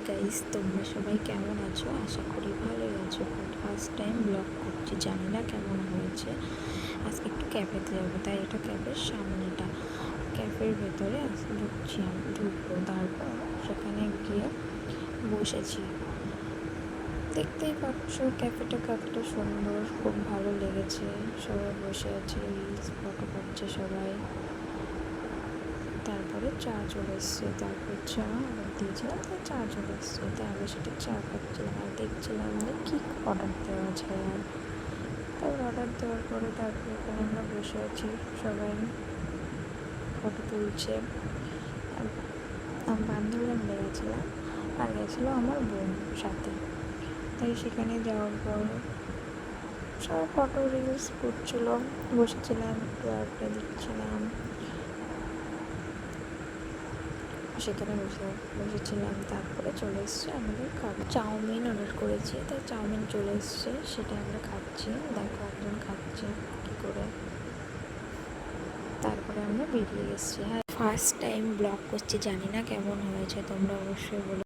Guys, তোমরা সবাই কেমন আছো? আশা করি ভালোই আছো। ফার্স্ট টাইম ব্লগ করছি, জানি না কেমন হয়েছে। আজকে একটু ক্যাফেতে যাবো, তাই এটা ক্যাফের সামনেটা। ক্যাফের ভেতরে ঢুকছি, আমি ঢুকবো, তারপর সেখানে গিয়ে বসেছি। দেখতেই পাচ্ছ ক্যাফেটা কতটা সুন্দর, খুব ভালো লেগেছে। সবাই বসে আছে, রিলস ফটো করছে সবাই। তারপরে চা চলে এসছে, তারপর চা অর্ডার দিয়েছিলাম, তাই চা চলে এসছে, তাই আমি সেটা চা খাচ্ছিলাম আর দেখছিলাম যে কী অর্ডার দেওয়া যায়। আর তারপর অর্ডার দেওয়ার পরে তারপর এখানে আমরা বসে আছি, সবাই ফটো তুলছে। আমি বান্ধবীরা মিলে গেছিলাম, আর গেছিলো আমার বোন সাথে। তাই সেখানে যাওয়ার পর সবাই ফটো রিলস করছিলো, বসেছিলাম, একটু আড্ডা দিচ্ছিলাম। সেখানে বসেছিলাম। তারপরে চলে এসছে আমাদের খাবার, চাউমিন অর্ডার করেছি, তাই চাউমিন চলে এসছে, সেটা আমরা খাচ্ছি। দেখো একজন খাচ্ছে কী করে। তারপরে আমরা বেরিয়ে এসেছি। হ্যাঁ, ফার্স্ট টাইম ব্লগ করছি, জানি না কেমন হয়েছে, তোমরা অবশ্যই বলো।